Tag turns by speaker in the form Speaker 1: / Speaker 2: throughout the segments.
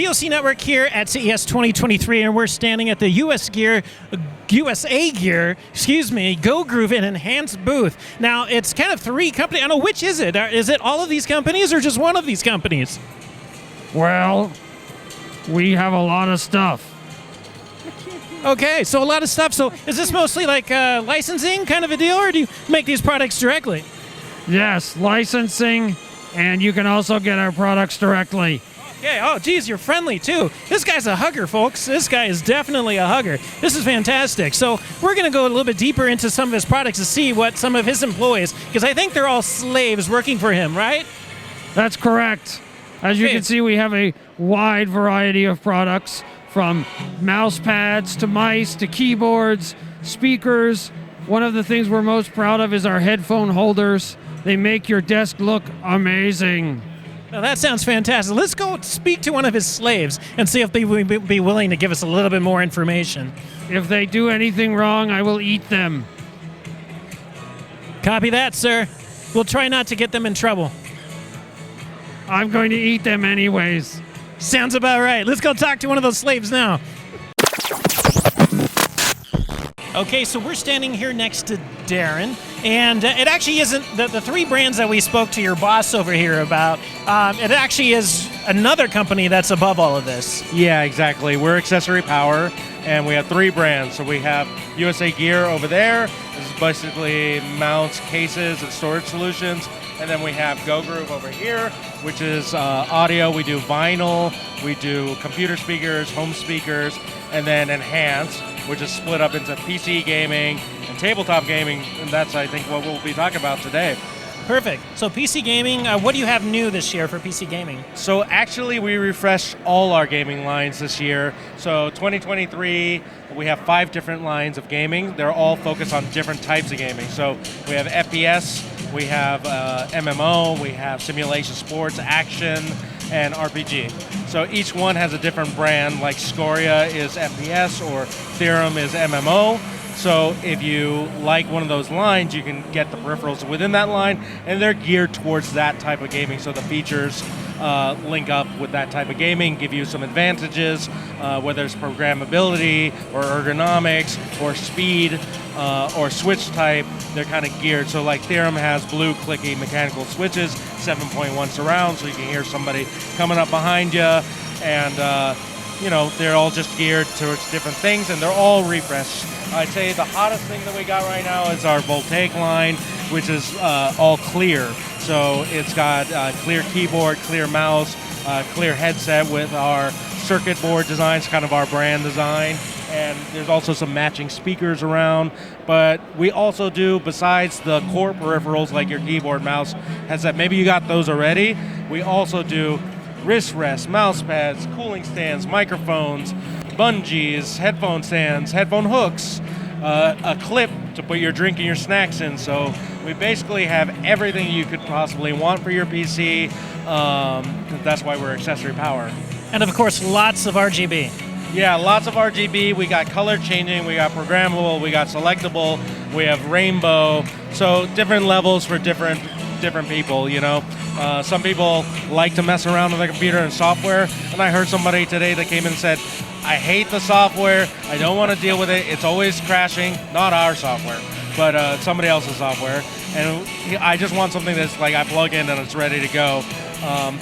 Speaker 1: VOC Network here at CES 2023, and we're standing at the USA Gear, GOgroove and Enhanced booth. Now, it's kind of three companies. I don't know, which is it? Is it all of these companies or just one of these companies?
Speaker 2: Well, we have a lot of stuff.
Speaker 1: Okay, so a lot of stuff. So is this mostly like licensing kind of a deal, or do you make these products directly?
Speaker 2: Yes, licensing, and you can also get our products directly.
Speaker 1: Okay, oh geez, you're friendly too. This guy's a hugger, folks. This guy is definitely a hugger. This is fantastic. So we're going to go a little bit deeper into some of his products to see what some of his employees, because I think they're all slaves working for him, right?
Speaker 2: That's correct. As you can see, we have a wide variety of products, from mouse pads to mice to keyboards, speakers. One of the things we're most proud of is our headphone holders. They make your desk look amazing.
Speaker 1: Now that sounds fantastic. Let's go speak to one of his slaves and see if they would be willing to give us a little bit more information.
Speaker 2: If they do anything wrong, I will eat them.
Speaker 1: Copy that, sir. We'll try not to get them in trouble.
Speaker 2: I'm going to eat them anyways.
Speaker 1: Sounds about right. Let's go talk to one of those slaves now. Okay, so we're standing here next to Darren, and it actually isn't the three brands that we spoke to your boss over here about. It actually is another company that's above all of this.
Speaker 3: Yeah, exactly. We're Accessory Power, and we have three brands. So we have USA Gear over there. This is basically mounts, cases, and storage solutions. And then we have GOgroove over here, which is audio. We do vinyl, we do computer speakers, home speakers, and then Enhanced, which is split up into PC gaming and tabletop gaming, and that's, I think, what we'll be talking about today.
Speaker 1: Perfect. So PC gaming, what do you have new this year for PC gaming?
Speaker 3: So actually, we refreshed all our gaming lines this year. So 2023, we have 5 different lines of gaming. They're all focused on different types of gaming. So we have FPS, we have MMO, we have simulation sports, action, and RPG. So each one has a different brand, like Scoria is FPS or Theorem is MMO. So if you like one of those lines, you can get the peripherals within that line, and they're geared towards that type of gaming. So the features link up with that type of gaming, give you some advantages, whether it's programmability or ergonomics or speed or switch type. They're kind of geared. So like Theorem has blue clicky mechanical switches, 7.1 surround, so you can hear somebody coming up behind you, and you know, they're all just geared towards different things, and they're all refreshed. I'd say the hottest thing that we got right now is our Voltaic line, which is all clear. So it's got clear keyboard, clear mouse, clear headset with our circuit board design. It's kind of our brand design. And there's also some matching speakers around. But we also do, besides the core peripherals like your keyboard, mouse, headset, maybe you got those already, we also do wrist rests, mouse pads, cooling stands, microphones, bungees, headphone stands, headphone hooks, a clip to put your drink and your snacks in. So we basically have everything you could possibly want for your PC. That's why we're Accessory Power.
Speaker 1: And of course, lots of RGB.
Speaker 3: Yeah, lots of RGB. We got color changing, we got programmable, we got selectable, we have rainbow. So different levels for different people, you know. Some people like to mess around with the computer and software, and I heard somebody today that came in and said, I hate the software, I don't want to deal with it, it's always crashing. Not our software, but somebody else's software, and I just want something that's like I plug in and it's ready to go.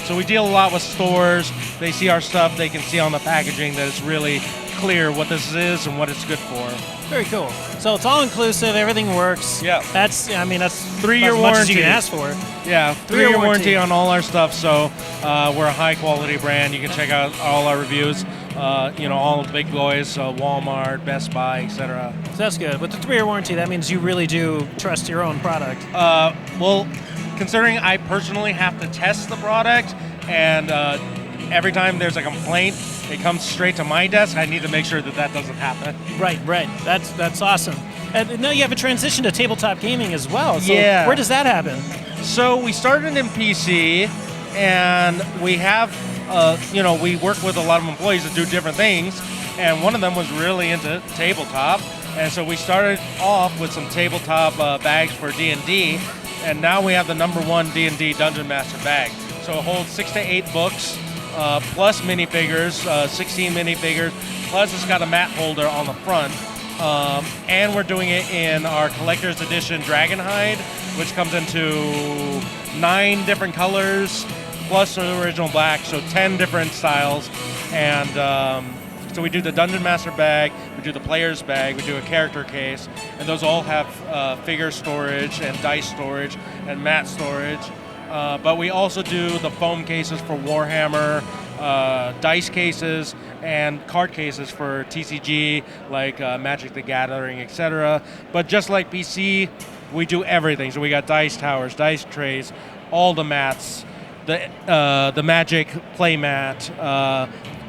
Speaker 3: So we deal a lot with stores. They see our stuff, they can see on the packaging that it's really clear what this is and what it's good for.
Speaker 1: Very cool. So it's all inclusive, everything works.
Speaker 3: Yeah.
Speaker 1: That's
Speaker 3: 3-year
Speaker 1: as
Speaker 3: warranty.
Speaker 1: much as you can ask for.
Speaker 3: Yeah, 3-year warranty on all our stuff. So we're a high quality brand. You can check out all our reviews. You know, all the big boys, Walmart, Best Buy, etc.
Speaker 1: So that's good. With the 3-year warranty, that means you really do trust your own product.
Speaker 3: Well, considering I personally have to test the product, and every time there's a complaint, it comes straight to my desk, I need to make sure that that doesn't happen.
Speaker 1: Right. That's awesome. And now you have a transition to tabletop gaming as well. So
Speaker 3: yeah.
Speaker 1: Where does that happen?
Speaker 3: So we started in PC, and we have, we work with a lot of employees that do different things, and one of them was really into tabletop, and so we started off with some tabletop bags for D&D, and now we have the #1 D&D Dungeon Master bag. So it holds 6 to 8 books, plus minifigures, 16 minifigures, plus it's got a mat holder on the front. And we're doing it in our collector's edition Dragon Hide, which comes into 9 different colors, plus the original black, so 10 different styles. And so we do the Dungeon Master bag, we do the player's bag, we do a character case, and those all have figure storage and dice storage and mat storage. But we also do the foam cases for Warhammer, dice cases, and card cases for TCG, like Magic the Gathering, etc. But just like PC, we do everything. So we got dice towers, dice trays, all the mats, the Magic play mat.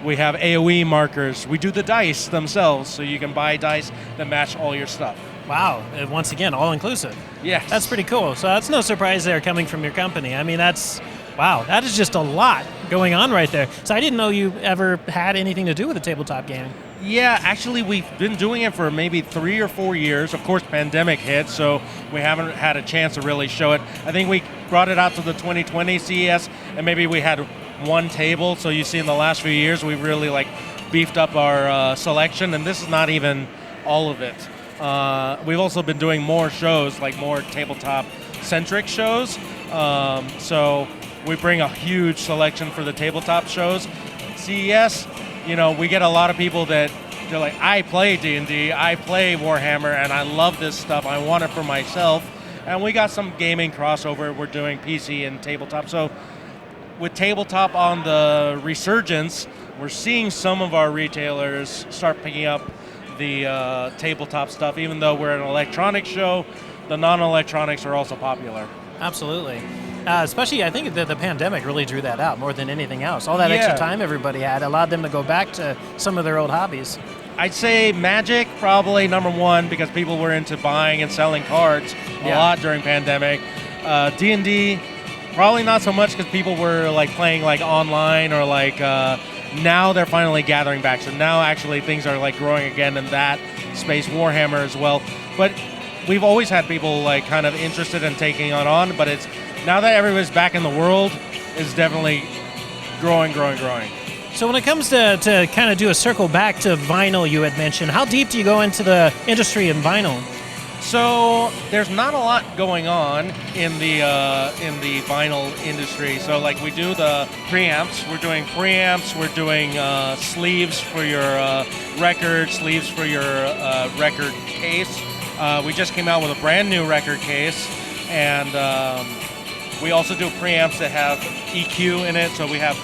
Speaker 3: We have AoE markers. We do the dice themselves, so you can buy dice that match all your stuff.
Speaker 1: Wow, once again, all-inclusive.
Speaker 3: Yes.
Speaker 1: That's pretty cool. So that's no surprise there coming from your company. I mean, wow, that is just a lot going on right there. So I didn't know you ever had anything to do with the tabletop gaming.
Speaker 3: Yeah, actually, we've been doing it for maybe 3 or 4 years. Of course, pandemic hit, so we haven't had a chance to really show it. I think we brought it out to the 2020 CES, and maybe we had one table. So you see in the last few years, we've really beefed up our selection, and this is not even all of it. We've also been doing more shows, like more tabletop-centric shows. So we bring a huge selection for the tabletop shows. CES, we get a lot of people that they're like, I play D&D, I play Warhammer, and I love this stuff. I want it for myself. And we got some gaming crossover. We're doing PC and tabletop. So with tabletop on the resurgence, we're seeing some of our retailers start picking up the tabletop stuff. Even though we're an electronics show, the non-electronics are also popular.
Speaker 1: Absolutely. Especially, I think that the pandemic really drew that out more than anything else. All that extra time everybody had allowed them to go back to some of their old hobbies.
Speaker 3: I'd say Magic, probably number one, because people were into buying and selling cards a lot during pandemic. D&D, probably not so much because people were playing online or now they're finally gathering back. So now actually things are growing again in that space. Warhammer as well. But we've always had people kind of interested in taking it on, but it's now that everybody's back in the world, it's definitely growing.
Speaker 1: So when it comes to kind of do a circle back to vinyl you had mentioned, how deep do you go into the industry in vinyl?
Speaker 3: So there's not a lot going on in the vinyl industry. So we do the preamps. We're doing preamps. We're doing sleeves for your record, sleeves for your record case. We just came out with a brand new record case, and we also do preamps that have EQ in it. So we have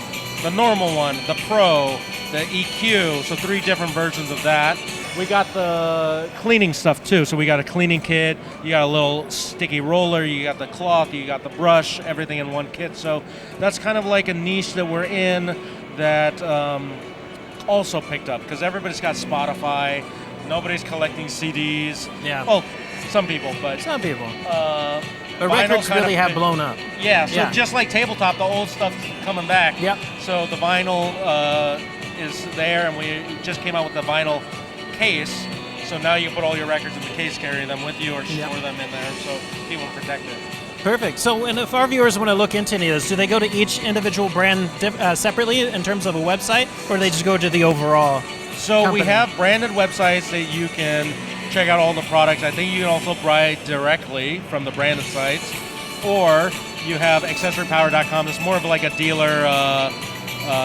Speaker 3: the normal one, the Pro, the EQ. So 3 different versions of that. We got the cleaning stuff too. So we got a cleaning kit, you got a little sticky roller, you got the cloth, you got the brush, everything in one kit. So that's kind of a niche that we're in that also picked up because everybody's got Spotify, nobody's collecting CDs.
Speaker 1: Yeah.
Speaker 3: Well, some people, but...
Speaker 1: Some people. But records really have blown up.
Speaker 3: Yeah, so just like tabletop, the old stuff's coming back.
Speaker 1: Yep.
Speaker 3: So the vinyl is there, and we just came out with the vinyl case, so now you can put all your records in the case, carry them with you, or store them in there so people are protected.
Speaker 1: Perfect. So, and if our viewers want to look into any of this, do they go to each individual brand separately in terms of a website, or do they just go to the overall company?
Speaker 3: We have branded websites that you can check out all the products. I think you can also buy directly from the branded sites, or you have accessorypower.com. It's more of a dealer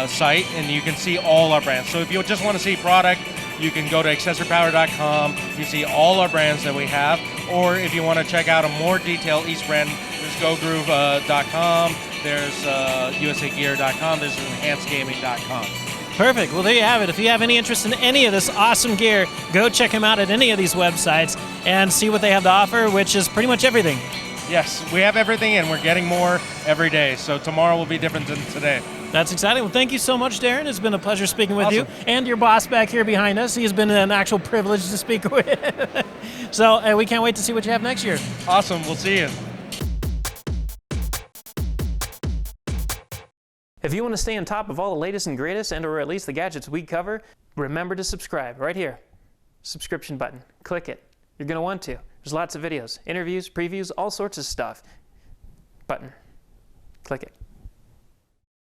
Speaker 3: site, and you can see all our brands. So if you just want to see product, you can go to accessorypower.com. You see all our brands that we have. Or if you want to check out a more detail each brand, there's GOgroove.com, there's USAgear.com, there's enhancedgaming.com.
Speaker 1: Perfect. Well, there you have it. If you have any interest in any of this awesome gear, go check them out at any of these websites and see what they have to offer, which is pretty much everything.
Speaker 3: Yes, we have everything, and we're getting more every day. So tomorrow will be different than today.
Speaker 1: That's exciting. Well, thank you so much, Darren. It's been a pleasure speaking with you. And your boss back here behind us. He's been an actual privilege to speak with. So we can't wait to see what you have next year.
Speaker 3: Awesome. We'll see you.
Speaker 1: If you want to stay on top of all the latest and greatest, and or at least the gadgets we cover, remember to subscribe right here. Subscription button. Click it. You're going to want to. There's lots of videos, interviews, previews, all sorts of stuff. Button. Click it.